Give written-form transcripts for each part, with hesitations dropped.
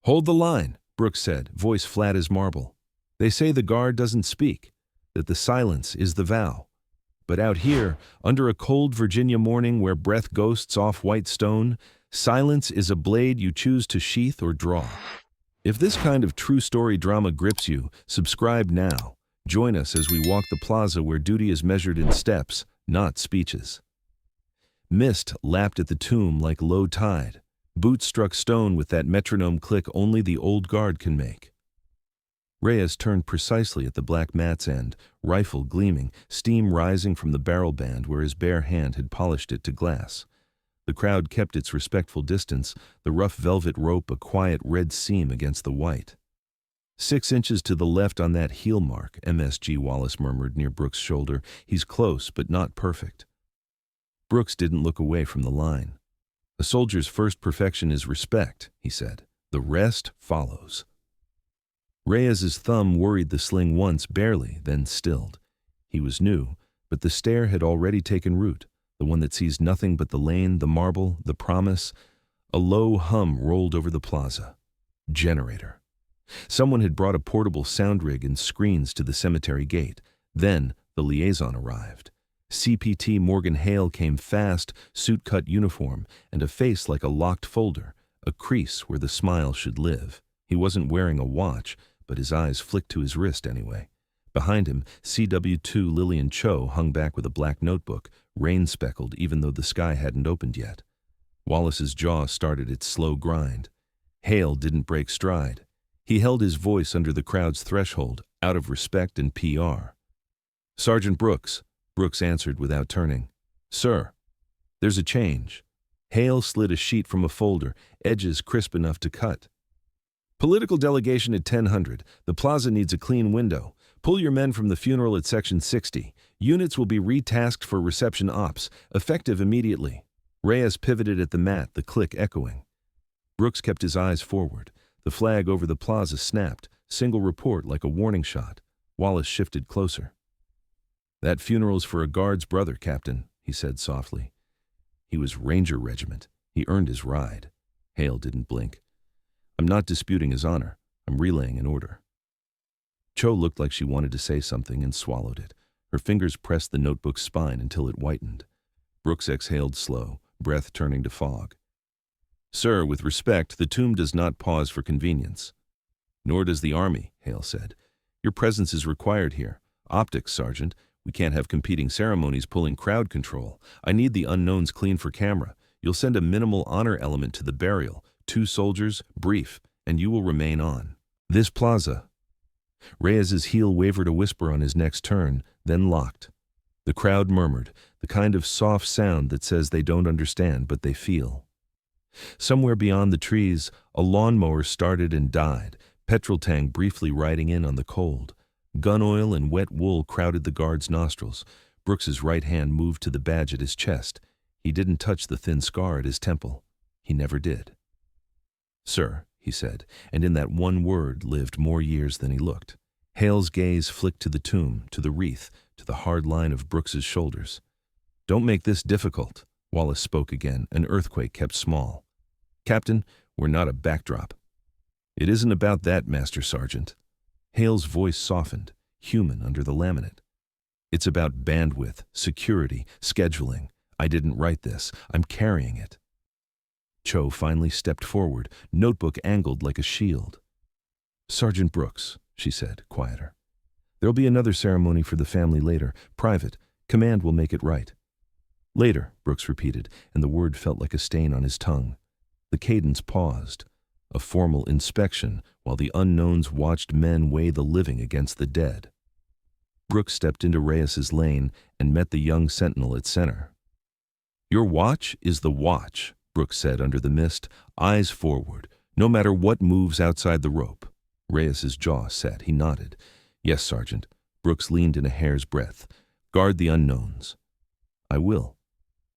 Hold the line, Brooks said, voice flat as marble. They say the guard doesn't speak, that the silence is the vow. But out here, under a cold Virginia morning where breath ghosts off white stone, silence is a blade you choose to sheath or draw. If this kind of true story drama grips you, subscribe now. Join us as we walk the plaza where duty is measured in steps, not speeches. Mist lapped at the tomb like low tide. Boots struck stone with that metronome click only the old guard can make. Reyes turned precisely at the black mat's end, rifle gleaming, steam rising from the barrel band where his bare hand had polished it to glass. The crowd kept its respectful distance, the rough velvet rope a quiet red seam against the white. 6 inches to the left on that heel mark, MSG Wallace murmured near Brooks' shoulder. He's close, but not perfect. Brooks didn't look away from the line. A soldier's first perfection is respect, he said. The rest follows. Reyes's thumb worried the sling once, barely, then stilled. He was new, but the stare had already taken root, the one that sees nothing but the lane, the marble, the promise. A low hum rolled over the plaza. Generator. Someone had brought a portable sound rig and screens to the cemetery gate. Then the liaison arrived. CPT Morgan Hale came fast, suit-cut uniform, and a face like a locked folder, a crease where the smile should live. He wasn't wearing a watch, but his eyes flicked to his wrist anyway. Behind him, CW2 Lillian Cho hung back with a black notebook, rain-speckled even though the sky hadn't opened yet. Wallace's jaw started its slow grind. Hale didn't break stride. He held his voice under the crowd's threshold, out of respect and PR. "Sergeant Brooks," Brooks answered without turning. "Sir." "There's a change." Hale slid a sheet from a folder, edges crisp enough to cut. "Political delegation at 1000. The plaza needs a clean window. Pull your men from the funeral at section 60. Units will be retasked for reception ops, effective immediately." Reyes pivoted at the mat, the click echoing. Brooks kept his eyes forward. The flag over the plaza snapped, single report like a warning shot. Wallace shifted closer. "That funeral's for a guard's brother, Captain," he said softly. He was Ranger Regiment. He earned his ride. Hale didn't blink. "I'm not disputing his honor. I'm relaying an order." Cho looked like she wanted to say something and swallowed it. Her fingers pressed the notebook's spine until it whitened. Brooks exhaled slow, breath turning to fog. "Sir, with respect, the tomb does not pause for convenience." "Nor does the Army," Hale said. "Your presence is required here. Optics, Sergeant. We can't have competing ceremonies pulling crowd control. I need the unknowns clean for camera. You'll send a minimal honor element to the burial. 2 soldiers, brief, and you will remain on. This plaza." Reyes's heel wavered a whisper on his next turn, then locked. The crowd murmured, the kind of soft sound that says they don't understand but they feel. Somewhere beyond the trees, a lawnmower started and died, petrol tank briefly riding in on the cold. Gun oil and wet wool crowded the guard's nostrils. Brooks's right hand moved to the badge at his chest. He didn't touch the thin scar at his temple. He never did. "Sir," he said, and in that one word lived more years than he looked. Hale's gaze flicked to the tomb, to the wreath, to the hard line of Brooks's shoulders. "Don't make this difficult," Wallace spoke again, an earthquake kept small. "Captain, we're not a backdrop." "It isn't about that, Master Sergeant." Hale's voice softened, human under the laminate. "It's about bandwidth, security, scheduling. I didn't write this. I'm carrying it." Cho finally stepped forward, notebook angled like a shield. "Sergeant Brooks," she said, quieter. "There'll be another ceremony for the family later, private. Command will make it right." "Later," Brooks repeated, and the word felt like a stain on his tongue. The cadence paused. A formal inspection, while the unknowns watched men weigh the living against the dead. Brooks stepped into Reyes's lane and met the young sentinel at center. "Your watch is the watch," Brooks said under the mist, eyes forward, no matter what moves outside the rope. Reyes's jaw set. He nodded. "Yes, Sergeant." Brooks leaned in a hair's breadth. "Guard the unknowns." "I will."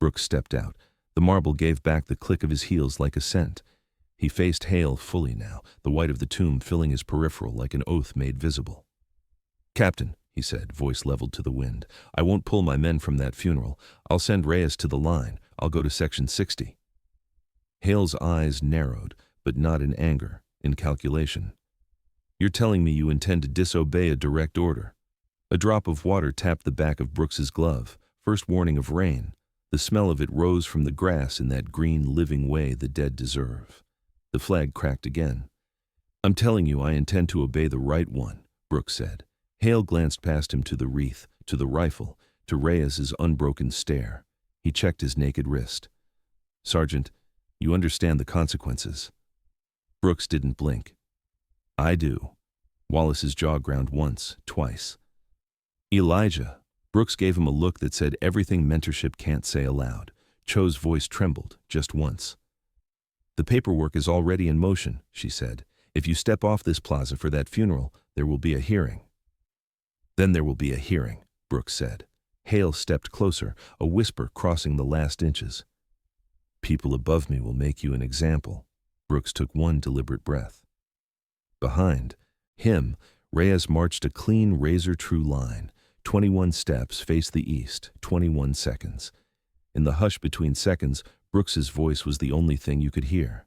Brooks stepped out. The marble gave back the click of his heels like a scent. He faced Hale fully now, the white of the tomb filling his peripheral like an oath made visible. "Captain," he said, voice leveled to the wind, "I won't pull my men from that funeral. I'll send Reyes to the line. I'll go to section 60. Hale's eyes narrowed, but not in anger. in calculation. You're telling me you intend to disobey a direct order. A drop of water tapped the back of Brooks's glove, first warning of rain. The smell of it rose from the grass in that green living way the dead deserve. The flag cracked again. I'm telling you I intend to obey the right one, Brooks said. Hale glanced past him to the wreath, to the rifle, to Reyes's unbroken stare. He checked his naked wrist. Sergeant, you understand the consequences. Brooks didn't blink. I do. Wallace's jaw ground once, twice. Elijah. Brooks gave him a look that said everything mentorship can't say aloud. Cho's voice trembled, just once. The paperwork is already in motion, she said. If you step off this plaza for that funeral, there will be a hearing. Then there will be a hearing, Brooks said. Hale stepped closer, a whisper crossing the last inches. People above me will make you an example. Brooks took one deliberate breath. Behind him, Reyes marched a clean, razor-true line. 21 steps faced the east, 21 seconds. In the hush between seconds, Brooks's voice was the only thing you could hear.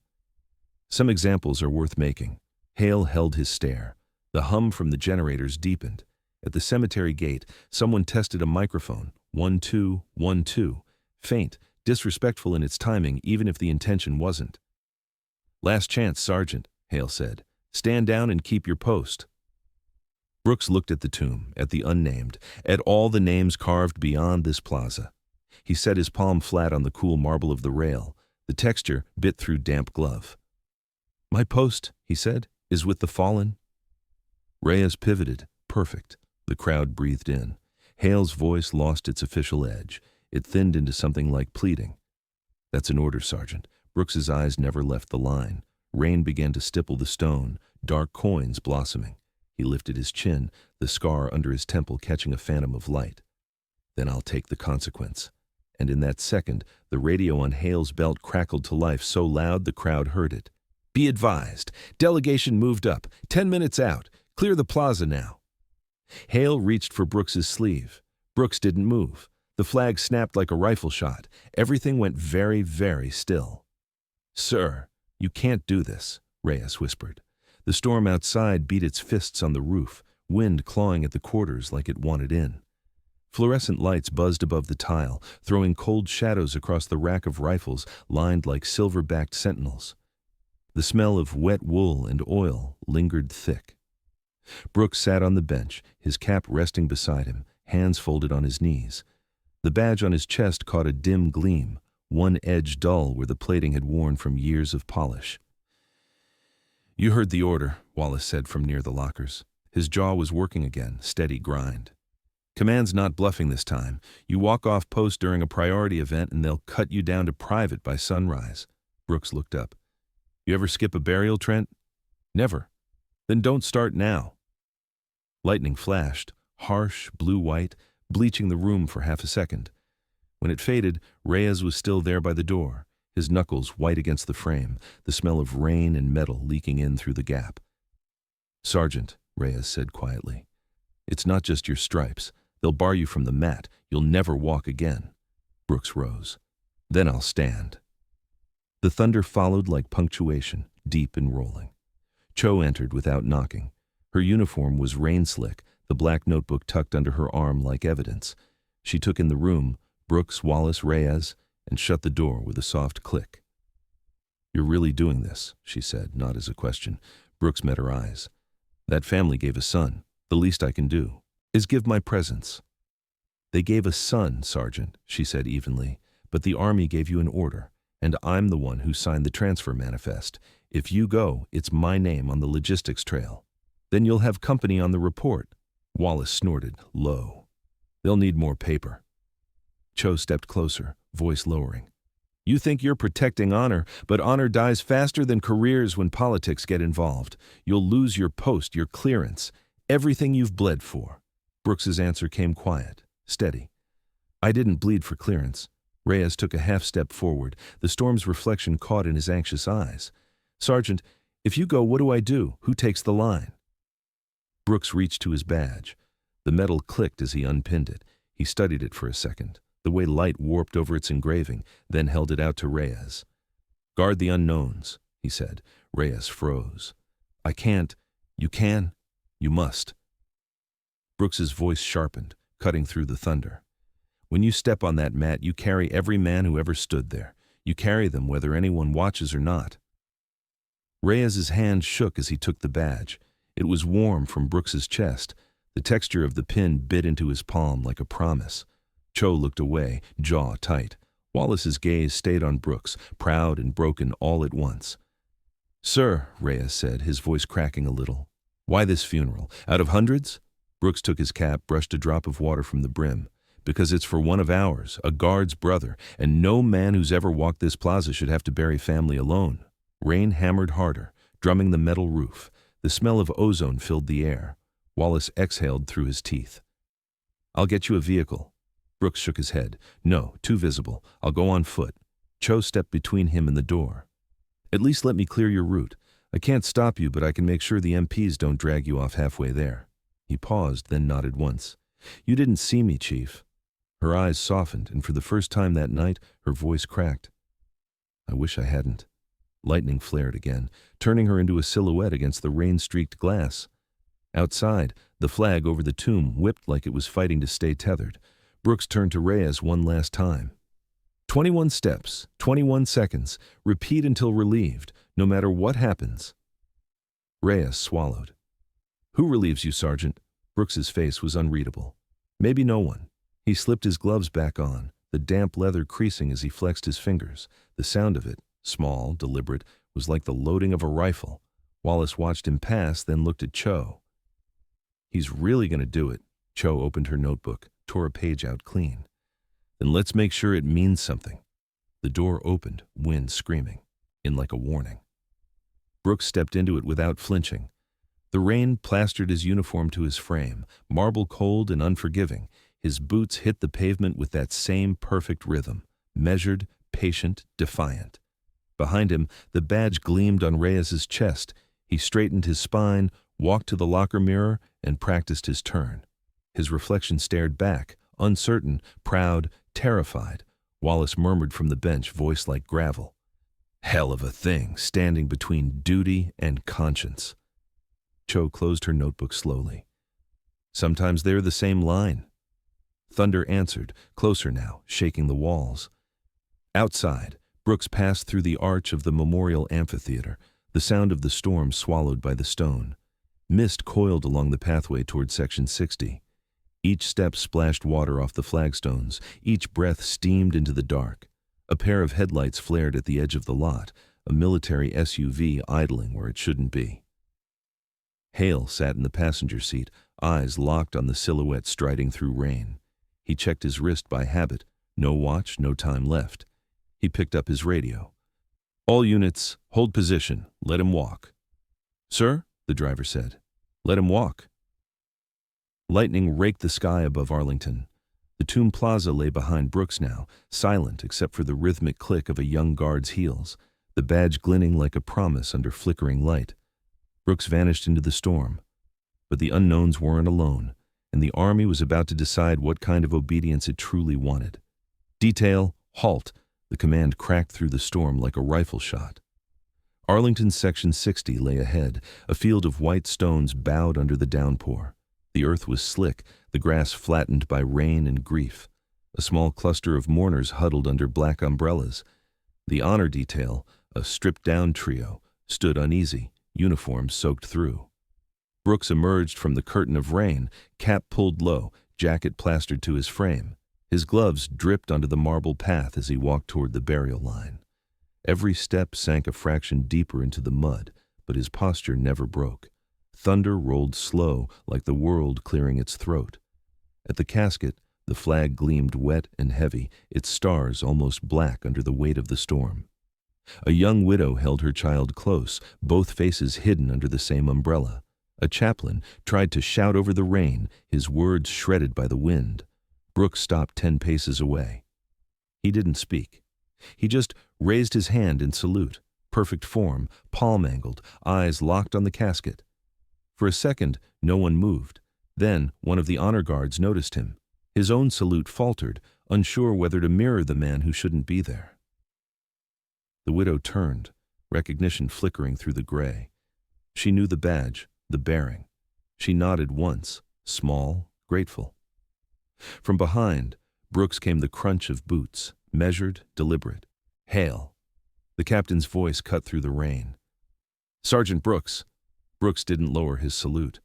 Some examples are worth making. Hale held his stare. The hum from the generators deepened. At the cemetery gate, someone tested a microphone. 1, 2, 1, 2. Faint, disrespectful in its timing, even if the intention wasn't. Last chance, Sergeant, Hale said. Stand down and keep your post. Brooks looked at the tomb, at the unnamed, at all the names carved beyond this plaza. He set his palm flat on the cool marble of the rail. The texture bit through damp glove. My post, he said, is with the fallen. Reyes pivoted. Perfect. The crowd breathed in. Hale's voice lost its official edge. It thinned into something like pleading. That's an order, Sergeant. Brooks's eyes never left the line. Rain began to stipple the stone, dark coins blossoming. He lifted his chin, the scar under his temple catching a phantom of light. Then I'll take the consequence. And in that second, the radio on Hale's belt crackled to life so loud the crowd heard it. Be advised. Delegation moved up. 10 minutes out. Clear the plaza now. Hale reached for Brooks's sleeve. Brooks didn't move. The flag snapped like a rifle shot. Everything went very, very still. Sir, you can't do this, Reyes whispered. The storm outside beat its fists on the roof, wind clawing at the quarters like it wanted in. Fluorescent lights buzzed above the tile, throwing cold shadows across the rack of rifles lined like silver-backed sentinels. The smell of wet wool and oil lingered thick. Brooks sat on the bench, his cap resting beside him, hands folded on his knees. The badge on his chest caught a dim gleam, one edge dull where the plating had worn from years of polish. You heard the order, Wallace said from near the lockers. His jaw was working again, steady grind. Command's not bluffing this time. You walk off post during a priority event and they'll cut you down to private by sunrise. Brooks looked up. You ever skip a burial, Trent? Never. Then don't start now. Lightning flashed, harsh, blue-white, bleaching the room for half a second. When it faded, Reyes was still there by the door, his knuckles white against the frame, the smell of rain and metal leaking in through the gap. Sergeant, Reyes said quietly, it's not just your stripes. They'll bar you from the mat. You'll never walk again. Brooks rose. Then I'll stand. The thunder followed like punctuation, deep and rolling. Cho entered without knocking. Her uniform was rain-slick, the black notebook tucked under her arm like evidence. She took in the room, Brooks, Wallace, Reyes, and shut the door with a soft click. You're really doing this, she said, not as a question. Brooks met her eyes. That family gave a son. The least I can do is give my presence. They gave a son, Sergeant, she said evenly, but the Army gave you an order, and I'm the one who signed the transfer manifest. If you go, it's my name on the logistics trail. Then you'll have company on the report. Wallace snorted, low. They'll need more paper. Cho stepped closer, voice lowering. You think you're protecting honor, but honor dies faster than careers when politics get involved. You'll lose your post, your clearance, everything you've bled for. Brooks's answer came quiet, steady. I didn't bleed for clearance. Reyes took a half step forward, the storm's reflection caught in his anxious eyes. Sergeant, if you go, what do I do? Who takes the line? Brooks reached to his badge. The metal clicked as he unpinned it. He studied it for a second, the way light warped over its engraving, then held it out to Reyes. Guard the unknowns, he said. Reyes froze. I can't. You can. You must. Brooks's voice sharpened, cutting through the thunder. When you step on that mat, you carry every man who ever stood there. You carry them whether anyone watches or not. Reyes's hand shook as he took the badge. It was warm from Brooks's chest. The texture of the pin bit into his palm like a promise. Cho looked away, jaw tight. Wallace's gaze stayed on Brooks, proud and broken all at once. "Sir," Reyes said, his voice cracking a little. "Why this funeral? Out of hundreds?" Brooks took his cap, brushed a drop of water from the brim. "Because it's for one of ours, a guard's brother, and no man who's ever walked this plaza should have to bury family alone." Rain hammered harder, drumming the metal roof. The smell of ozone filled the air. Wallace exhaled through his teeth. "I'll get you a vehicle." Brooks shook his head. "No, too visible. I'll go on foot." Cho stepped between him and the door. "At least let me clear your route. I can't stop you, but I can make sure the MPs don't drag you off halfway there." He paused, then nodded once. "You didn't see me, Chief." Her eyes softened, and for the first time that night, her voice cracked. "I wish I hadn't." Lightning flared again, turning her into a silhouette against the rain-streaked glass. Outside, the flag over the tomb whipped like it was fighting to stay tethered. Brooks turned to Reyes one last time. 21 steps, 21 seconds. Repeat until relieved, no matter what happens." Reyes swallowed. "Who relieves you, Sergeant?" Brooks's face was unreadable. "Maybe no one." He slipped his gloves back on, the damp leather creasing as he flexed his fingers. The sound of it, small, deliberate, was like the loading of a rifle. Wallace watched him pass, then looked at Cho. "He's really going to do it." Cho opened her notebook, tore a page out clean. "Then let's make sure it means something." The door opened, wind screaming, in like a warning. Brooks stepped into it without flinching. The rain plastered his uniform to his frame, marble cold and unforgiving. His boots hit the pavement with that same perfect rhythm, measured, patient, defiant. Behind him, the badge gleamed on Reyes's chest. He straightened his spine, walked to the locker mirror, and practiced his turn. His reflection stared back, uncertain, proud, terrified. Wallace murmured from the bench, voice like gravel. "Hell of a thing, standing between duty and conscience." Cho closed her notebook slowly. "Sometimes they're the same line." Thunder answered, closer now, shaking the walls. Outside, Brooks passed through the arch of the memorial amphitheater, the sound of the storm swallowed by the stone. Mist coiled along the pathway toward Section 60. Each step splashed water off the flagstones, each breath steamed into the dark. A pair of headlights flared at the edge of the lot, a military SUV idling where it shouldn't be. Hale sat in the passenger seat, eyes locked on the silhouette striding through rain. He checked his wrist by habit. No watch, no time left. He picked up his radio. "All units, hold position. Let him walk." "Sir?" the driver said. "Let him walk." Lightning raked the sky above Arlington. The Tomb Plaza lay behind Brooks now, silent except for the rhythmic click of a young guard's heels, the badge glinting like a promise under flickering light. Brooks vanished into the storm. But the unknowns weren't alone, and the Army was about to decide what kind of obedience it truly wanted. "Detail, halt!" The command cracked through the storm like a rifle shot. Arlington's Section 60 lay ahead, a field of white stones bowed under the downpour. The earth was slick, the grass flattened by rain and grief. A small cluster of mourners huddled under black umbrellas. The honor detail, a stripped-down trio, stood uneasy, uniforms soaked through. Brooks emerged from the curtain of rain, cap pulled low, jacket plastered to his frame. His gloves dripped onto the marble path as he walked toward the burial line. Every step sank a fraction deeper into the mud, but his posture never broke. Thunder rolled slow, like the world clearing its throat. At the casket, the flag gleamed wet and heavy, its stars almost black under the weight of the storm. A young widow held her child close, both faces hidden under the same umbrella. A chaplain tried to shout over the rain, his words shredded by the wind. Brooks stopped 10 paces away. He didn't speak. He just raised his hand in salute, perfect form, palm angled, eyes locked on the casket. For a second, no one moved. Then, one of the honor guards noticed him. His own salute faltered, unsure whether to mirror the man who shouldn't be there. The widow turned, recognition flickering through the gray. She knew the badge, the bearing. She nodded once, small, grateful. From behind, Brooks came the crunch of boots, measured, deliberate. "Hail." The captain's voice cut through the rain. "Sergeant Brooks." Brooks didn't lower his salute.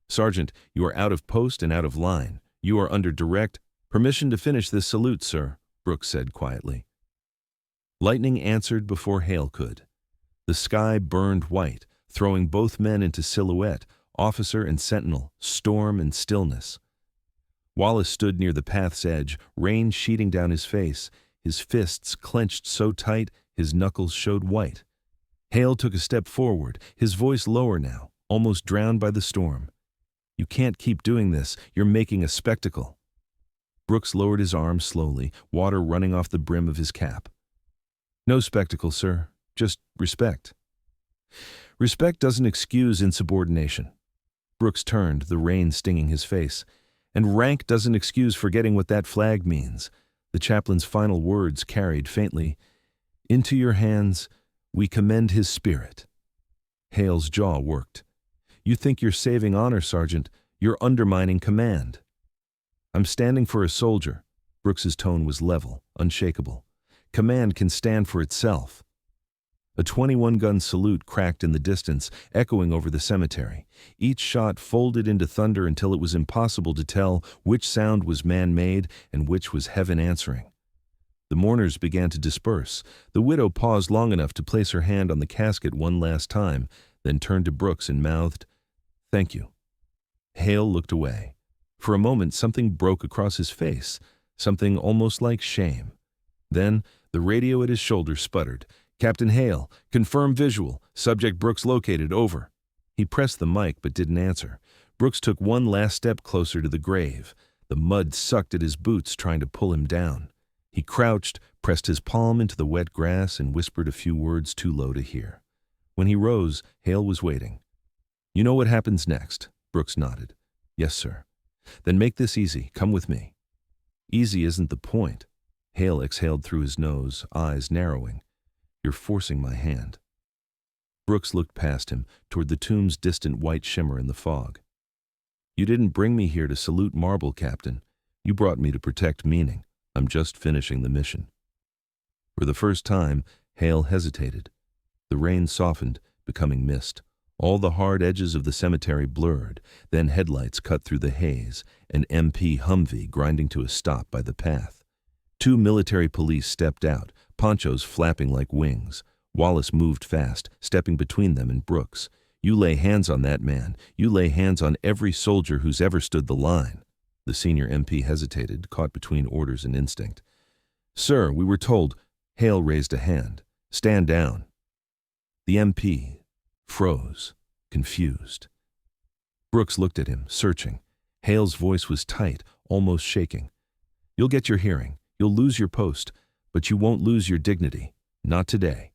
"Sergeant, you are out of post and out of line. You are under direct permission to finish this salute, sir," Brooks said quietly. Lightning answered before Hale could. The sky burned white, throwing both men into silhouette, officer and sentinel, storm and stillness. Wallace stood near the path's edge, rain sheeting down his face, his fists clenched so tight his knuckles showed white. Hale took a step forward, his voice lower now, almost drowned by the storm. "You can't keep doing this, you're making a spectacle." Brooks lowered his arm slowly, water running off the brim of his cap. "No spectacle, sir, just respect." "Respect doesn't excuse insubordination." Brooks turned, the rain stinging his face. "And rank doesn't excuse forgetting what that flag means." The chaplain's final words carried faintly, "Into your hands, we commend his spirit." Hale's jaw worked. "You think you're saving honor, Sergeant. You're undermining command." "I'm standing for a soldier." Brooks's tone was level, unshakable. "Command can stand for itself." A 21-gun salute cracked in the distance, echoing over the cemetery. Each shot folded into thunder until it was impossible to tell which sound was man-made and which was heaven answering. The mourners began to disperse. The widow paused long enough to place her hand on the casket one last time, then turned to Brooks and mouthed, "Thank you." Hale looked away. For a moment something broke across his face, something almost like shame. Then the radio at his shoulder sputtered. "Captain Hale, confirm visual. Subject Brooks located, over." He pressed the mic but didn't answer. Brooks took one last step closer to the grave. The mud sucked at his boots, trying to pull him down. He crouched, pressed his palm into the wet grass, and whispered a few words too low to hear. When he rose, Hale was waiting. "You know what happens next?" Brooks nodded. "Yes, sir." "Then make this easy. Come with me." "Easy isn't the point." Hale exhaled through his nose, eyes narrowing. "You're forcing my hand." Brooks looked past him, toward the tomb's distant white shimmer in the fog. "You didn't bring me here to salute marble, Captain. You brought me to protect meaning. I'm just finishing the mission." For the first time, Hale hesitated. The rain softened, becoming mist. All the hard edges of the cemetery blurred, then headlights cut through the haze, an MP Humvee grinding to a stop by the path. 2 military police stepped out, ponchos flapping like wings. Wallace moved fast, stepping between them and Brooks. "You lay hands on that man. You lay hands on every soldier who's ever stood the line." The senior MP hesitated, caught between orders and instinct. "Sir, we were told—" Hale raised a hand. "Stand down." The MP froze, confused. Brooks looked at him, searching. Hale's voice was tight, almost shaking. "You'll get your hearing. You'll lose your post, but you won't lose your dignity. Not today."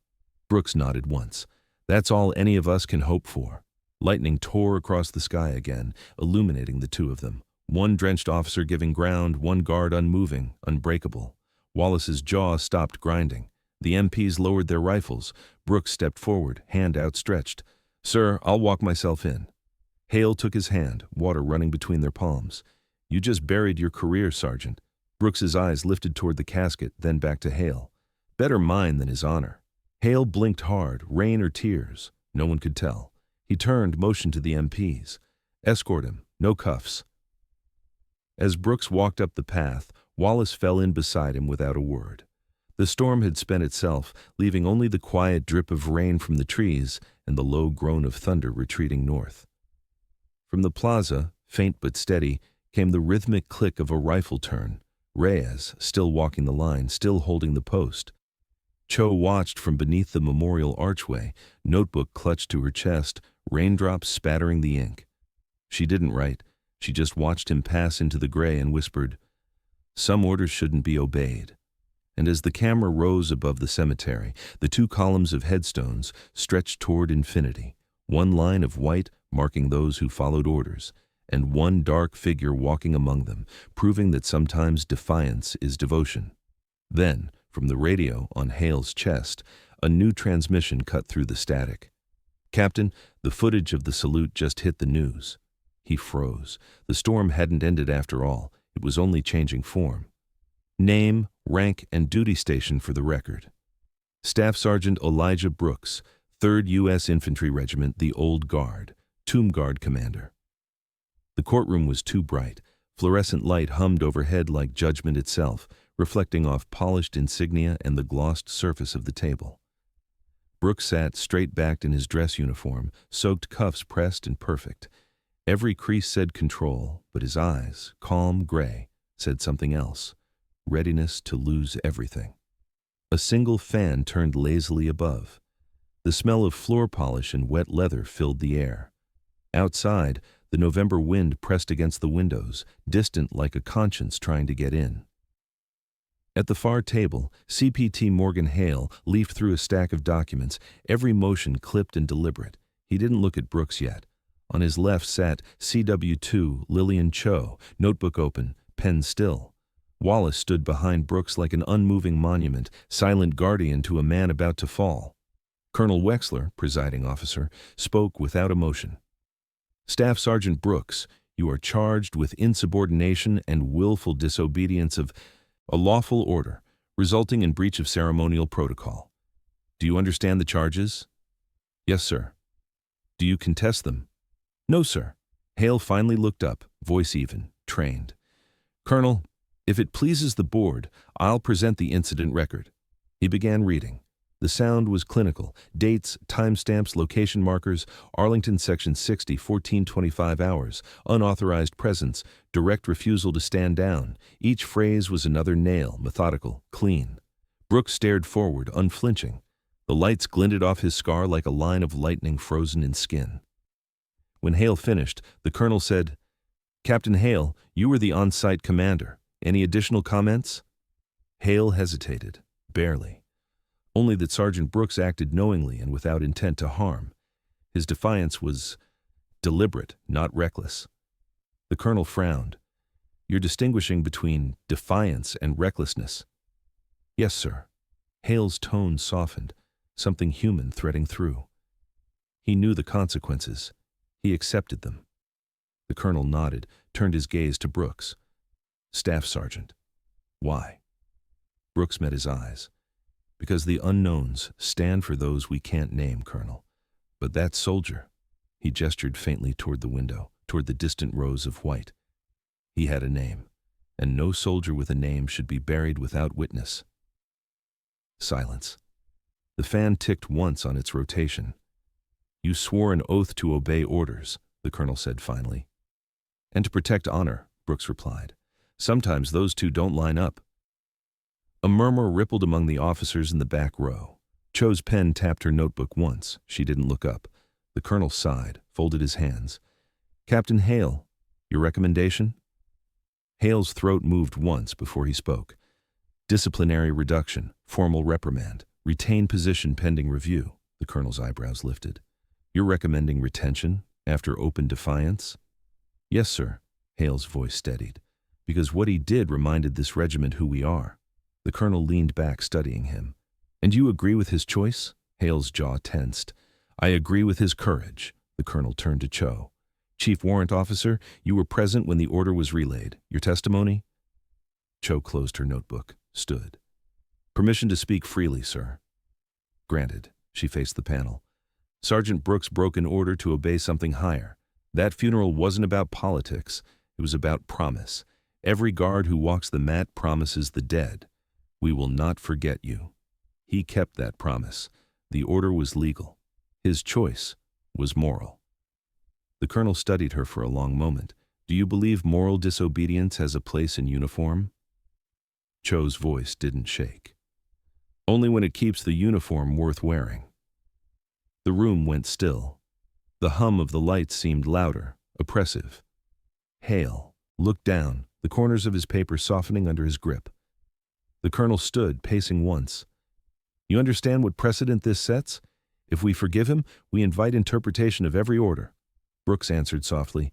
Brooks nodded once. "That's all any of us can hope for." Lightning tore across the sky again, illuminating the two of them. One drenched officer giving ground, one guard unmoving, unbreakable. Wallace's jaw stopped grinding. The MPs lowered their rifles. Brooks stepped forward, hand outstretched. "Sir, I'll walk myself in." Hale took his hand, water running between their palms. "You just buried your career, Sergeant." Brooks's eyes lifted toward the casket, then back to Hale. "Better mine than his honor." Hale blinked hard, rain or tears. No one could tell. He turned, motioned to the MPs. "Escort him, no cuffs." As Brooks walked up the path, Wallace fell in beside him without a word. The storm had spent itself, leaving only the quiet drip of rain from the trees and the low groan of thunder retreating north. From the plaza, faint but steady, came the rhythmic click of a rifle turn. Reyes, still walking the line, still holding the post. Cho watched from beneath the memorial archway, notebook clutched to her chest, raindrops spattering the ink. She didn't write. She just watched him pass into the gray and whispered, "Some orders shouldn't be obeyed." And as the camera rose above the cemetery, the 2 columns of headstones stretched toward infinity, one line of white marking those who followed orders, and one dark figure walking among them, proving that sometimes defiance is devotion. Then, from the radio on Hale's chest, a new transmission cut through the static. Captain, the footage of the salute just hit the news. He froze. The storm hadn't ended after all. It was only changing form. Name, rank, and duty station for the record. Staff Sergeant Elijah Brooks, 3rd U.S. Infantry Regiment, the Old Guard, Tomb Guard Commander. The courtroom was too bright. Fluorescent light hummed overhead like judgment itself, reflecting off polished insignia and the glossed surface of the table. Brooks sat straight-backed in his dress uniform, soaked cuffs pressed and perfect. Every crease said control, but his eyes, calm gray, said something else, readiness to lose everything. A single fan turned lazily above. The smell of floor polish and wet leather filled the air. Outside, the November wind pressed against the windows, distant like a conscience trying to get in. At the far table, CPT Morgan Hale leafed through a stack of documents, every motion clipped and deliberate. He didn't look at Brooks yet. On his left sat CW2 Lillian Cho, notebook open, pen still. Wallace stood behind Brooks like an unmoving monument, silent guardian to a man about to fall. Colonel Wexler, presiding officer, spoke without emotion. Staff Sergeant Brooks, you are charged with insubordination and willful disobedience of a lawful order, resulting in breach of ceremonial protocol. Do you understand the charges? Yes, sir. Do you contest them? No, sir. Hale finally looked up, voice even, trained. Colonel, if it pleases the board, I'll present the incident record. He began reading. The sound was clinical. Dates, timestamps, location markers, Arlington Section 60, 1425 hours, unauthorized presence, direct refusal to stand down. Each phrase was another nail, methodical, clean. Brooks stared forward, unflinching. The lights glinted off his scar like a line of lightning frozen in skin. When Hale finished, the colonel said, Captain Hale, you were the on-site commander. Any additional comments? Hale hesitated, barely. Only that Sergeant Brooks acted knowingly and without intent to harm. His defiance was deliberate, not reckless. The colonel frowned. You're distinguishing between defiance and recklessness. Yes, sir. Hale's tone softened, something human threading through. He knew the consequences. He accepted them. The colonel nodded, turned his gaze to Brooks. Staff Sergeant. Why? Brooks met his eyes. Because the unknowns stand for those we can't name, Colonel. But that soldier, he gestured faintly toward the window, toward the distant rows of white. He had a name, and no soldier with a name should be buried without witness. Silence. The fan ticked once on its rotation. You swore an oath to obey orders, the colonel said finally. And to protect honor, Brooks replied. Sometimes those two don't line up. A murmur rippled among the officers in the back row. Cho's pen tapped her notebook once. She didn't look up. The colonel sighed, folded his hands. Captain Hale, your recommendation? Hale's throat moved once before he spoke. Disciplinary reduction, formal reprimand, retain position pending review. The colonel's eyebrows lifted. You're recommending retention after open defiance? Yes, sir. Hale's voice steadied. Because what he did reminded this regiment who we are. The colonel leaned back, studying him. And you agree with his choice? Hale's jaw tensed. I agree with his courage. The colonel turned to Cho. Chief Warrant Officer, you were present when the order was relayed. Your testimony? Cho closed her notebook, stood. Permission to speak freely, sir. Granted. She faced the panel. Sergeant Brooks broke an order to obey something higher. That funeral wasn't about politics. It was about promise. Every guard who walks the mat promises the dead. We will not forget you. He kept that promise. The order was legal. His choice was moral. The colonel studied her for a long moment. Do you believe moral disobedience has a place in uniform? Cho's voice didn't shake. Only when it keeps the uniform worth wearing. The room went still. The hum of the lights seemed louder, oppressive. Hale looked down, the corners of his paper softening under his grip. The colonel stood, pacing once. You understand what precedent this sets? If we forgive him, we invite interpretation of every order. Brooks answered softly.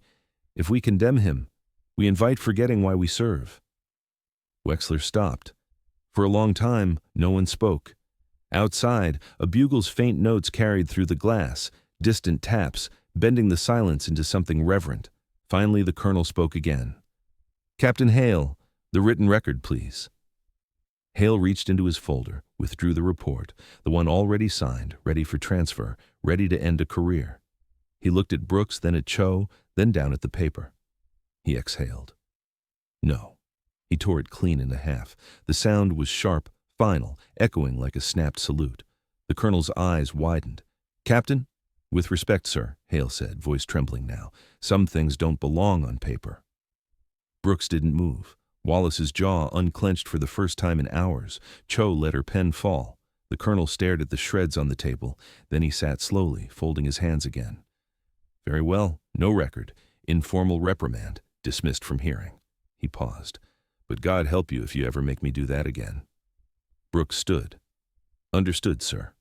If we condemn him, we invite forgetting why we serve. Wexler stopped. For a long time, no one spoke. Outside, a bugle's faint notes carried through the glass, Distant taps, bending the silence into something reverent. Finally, the colonel spoke again. "Captain Hale, the written record, please." Hale reached into his folder, withdrew the report, the one already signed, ready for transfer, ready to end a career. He looked at Brooks, then at Cho, then down at the paper. He exhaled. No. He tore it clean in half. The sound was sharp, final, echoing like a snapped salute. The colonel's eyes widened. "Captain?" "With respect, sir," Hale said, voice trembling now. "Some things don't belong on paper." Brooks didn't move. Wallace's jaw unclenched for the first time in hours. Cho let her pen fall. The colonel stared at the shreds on the table. Then he sat slowly, folding his hands again. "Very well. No record. Informal reprimand. Dismissed from hearing." He paused. "But God help you if you ever make me do that again." Brooks stood. "Understood, sir."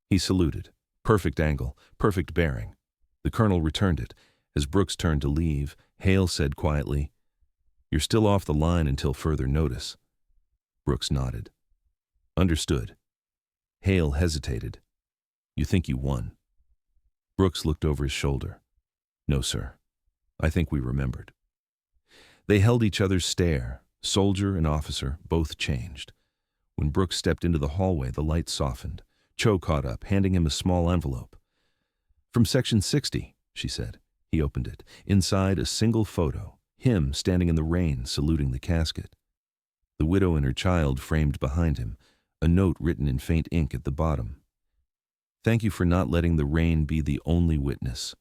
He saluted. Perfect angle, perfect bearing. The colonel returned it. As Brooks turned to leave, Hale said quietly, "You're still off the line until further notice." Brooks nodded. "Understood." Hale hesitated. "You think you won?" Brooks looked over his shoulder. "No, sir. I think we remembered." They held each other's stare. Soldier and officer, both changed. When Brooks stepped into the hallway, the light softened. Cho caught up, handing him a small envelope. "From Section 60, she said. He opened it. Inside, a single photo. Him standing in the rain, saluting the casket. The widow and her child framed behind him. A note written in faint ink at the bottom. "Thank you for not letting the rain be the only witness."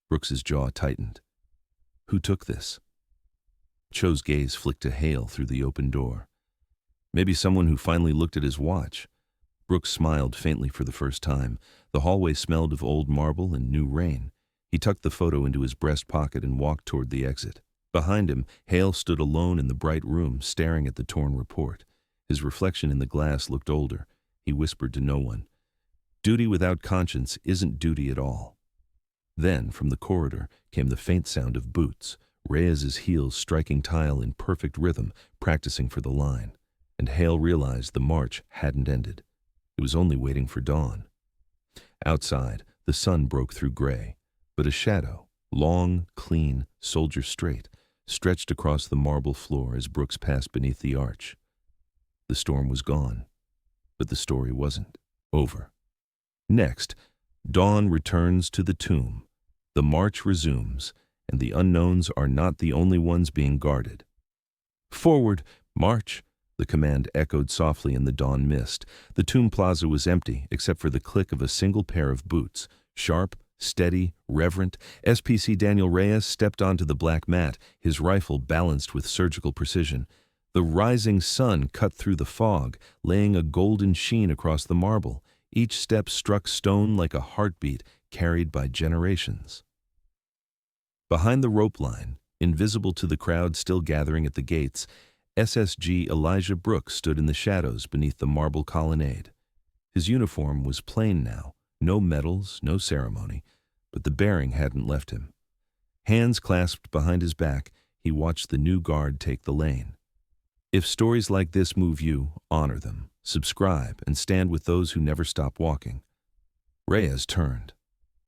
Brooks's jaw tightened. "Who took this?" Cho's gaze flicked to Hale through the open door. "Maybe someone who finally looked at his watch." Brooks smiled faintly for the first time. The hallway smelled of old marble and new rain. He tucked the photo into his breast pocket and walked toward the exit. Behind him, Hale stood alone in the bright room, staring at the torn report. His reflection in the glass looked older. He whispered to no one, "Duty without conscience isn't duty at all." Then, from the corridor, came the faint sound of boots, Reyes's heels striking tile in perfect rhythm, practicing for the line. And Hale realized the march hadn't ended. It was only waiting for dawn. Outside, the sun broke through gray, but a shadow, long, clean, soldier straight, stretched across the marble floor as Brooks passed beneath the arch. The storm was gone, but the story wasn't over. Next, dawn returns to the tomb. The march resumes, and the unknowns are not the only ones being guarded. "Forward, march!" The command echoed softly in the dawn mist. The tomb plaza was empty, except for the click of a single pair of boots. Sharp, steady, reverent, SPC Daniel Reyes stepped onto the black mat, his rifle balanced with surgical precision. The rising sun cut through the fog, laying a golden sheen across the marble. Each step struck stone like a heartbeat carried by generations. Behind the rope line, invisible to the crowd still gathering at the gates, SSG Elijah Brooks stood in the shadows beneath the marble colonnade. His uniform was plain now, no medals, no ceremony, but the bearing hadn't left him. Hands clasped behind his back, he watched the new guard take the lane. If stories like this move you, honor them, subscribe, and stand with those who never stop walking. Reyes turned.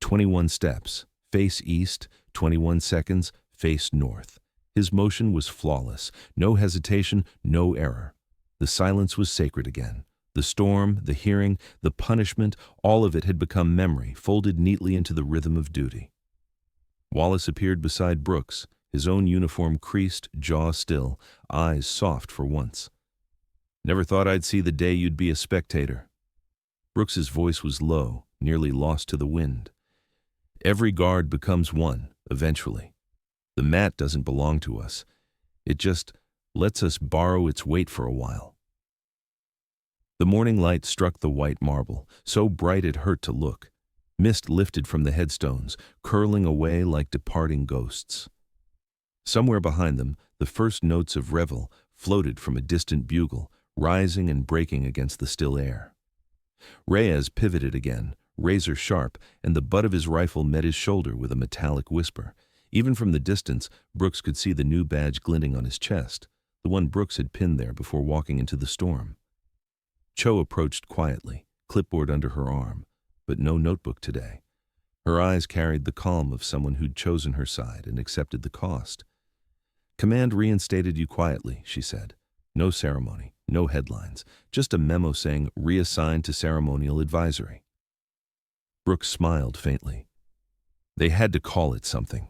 21 steps, face east, 21 seconds, face north. His motion was flawless, no hesitation, no error. The silence was sacred again. The storm, the hearing, the punishment, all of it had become memory, folded neatly into the rhythm of duty. Wallace appeared beside Brooks, his own uniform creased, jaw still, eyes soft for once. "Never thought I'd see the day you'd be a spectator." Brooks's voice was low, nearly lost to the wind. "Every guard becomes one, eventually. The mat doesn't belong to us. It just lets us borrow its weight for a while." The morning light struck the white marble, so bright it hurt to look. Mist lifted from the headstones, curling away like departing ghosts. Somewhere behind them, the first notes of revel floated from a distant bugle, rising and breaking against the still air. Reyes pivoted again, razor sharp, and the butt of his rifle met his shoulder with a metallic whisper. Even from the distance, Brooks could see the new badge glinting on his chest, the one Brooks had pinned there before walking into the storm. Cho approached quietly, clipboard under her arm, but no notebook today. Her eyes carried the calm of someone who'd chosen her side and accepted the cost. "Command reinstated you quietly," she said. "No ceremony, no headlines, just a memo saying reassigned to ceremonial advisory." Brooks smiled faintly. They had to call it something.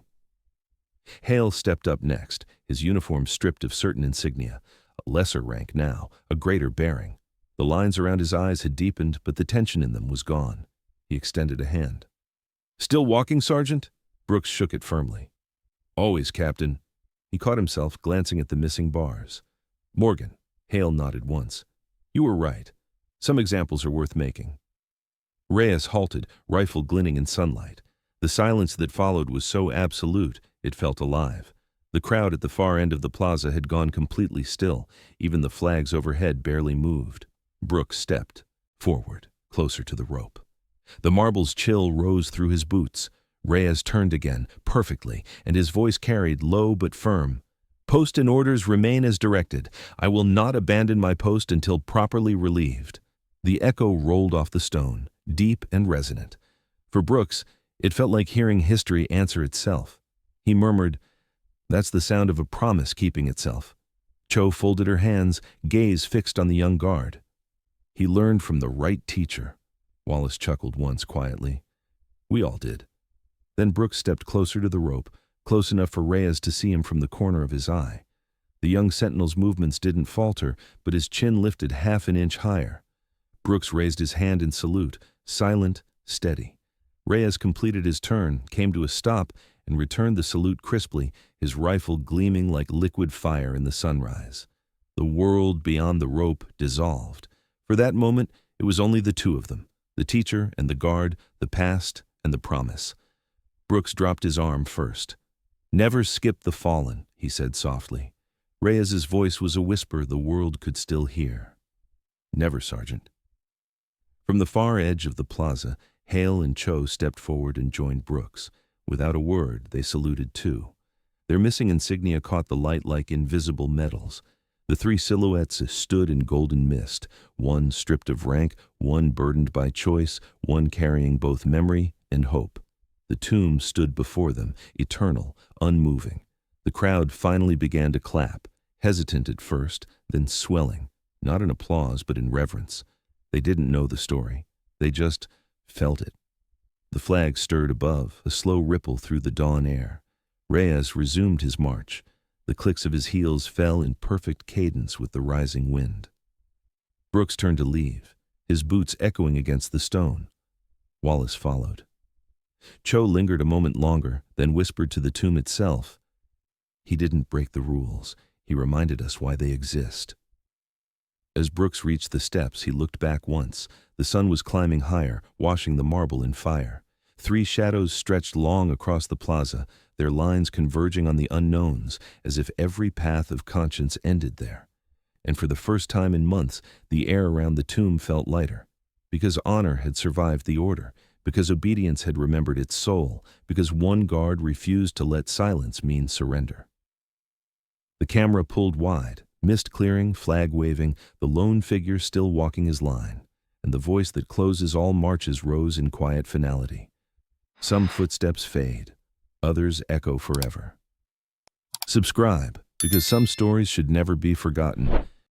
Hale stepped up next, his uniform stripped of certain insignia, a lesser rank now, a greater bearing. The lines around his eyes had deepened, but the tension in them was gone. He extended a hand. "Still walking, Sergeant?" Brooks shook it firmly. "Always, Captain." He caught himself glancing at the missing bars. "Morgan," Hale nodded once. "You were right. Some examples are worth making." Reyes halted, rifle glinting in sunlight. The silence that followed was so absolute, it felt alive. The crowd at the far end of the plaza had gone completely still. Even the flags overhead barely moved. Brooks stepped forward, closer to the rope. The marble's chill rose through his boots. Reyes turned again, perfectly, and his voice carried, low but firm. "Post and orders remain as directed. I will not abandon my post until properly relieved." The echo rolled off the stone, deep and resonant. For Brooks, it felt like hearing history answer itself. He murmured, "That's the sound of a promise keeping itself." Cho folded her hands, gaze fixed on the young guard. "He learned from the right teacher." Wallace chuckled once quietly. "We all did." Then Brooks stepped closer to the rope, close enough for Reyes to see him from the corner of his eye. The young sentinel's movements didn't falter, but his chin lifted half an inch higher. Brooks raised his hand in salute, silent, steady. Reyes completed his turn, came to a stop, and returned the salute crisply, his rifle gleaming like liquid fire in the sunrise. The world beyond the rope dissolved. For that moment, it was only the two of them, the teacher and the guard, the past and the promise. Brooks dropped his arm first. "Never skip the fallen," he said softly. Reyes's voice was a whisper the world could still hear. "Never, Sergeant." From the far edge of the plaza, Hale and Cho stepped forward and joined Brooks. Without a word, they saluted too. Their missing insignia caught the light like invisible medals. The three silhouettes stood in golden mist, one stripped of rank, one burdened by choice, one carrying both memory and hope. The tomb stood before them, eternal, unmoving. The crowd finally began to clap, hesitant at first, then swelling, not in applause but in reverence. They didn't know the story. They just felt it. The flag stirred above, a slow ripple through the dawn air. Reyes resumed his march. The clicks of his heels fell in perfect cadence with the rising wind. Brooks turned to leave, his boots echoing against the stone. Wallace followed. Cho lingered a moment longer, then whispered to the tomb itself. "He didn't break the rules. He reminded us why they exist." As Brooks reached the steps, he looked back once. The sun was climbing higher, washing the marble in fire. Three shadows stretched long across the plaza, their lines converging on the unknowns, as if every path of conscience ended there. And for the first time in months, the air around the tomb felt lighter. Because honor had survived the order, because obedience had remembered its soul, because one guard refused to let silence mean surrender. The camera pulled wide, mist clearing, flag waving, the lone figure still walking his line, and the voice that closes all marches rose in quiet finality. Some footsteps fade, others echo forever. Subscribe, because some stories should never be forgotten.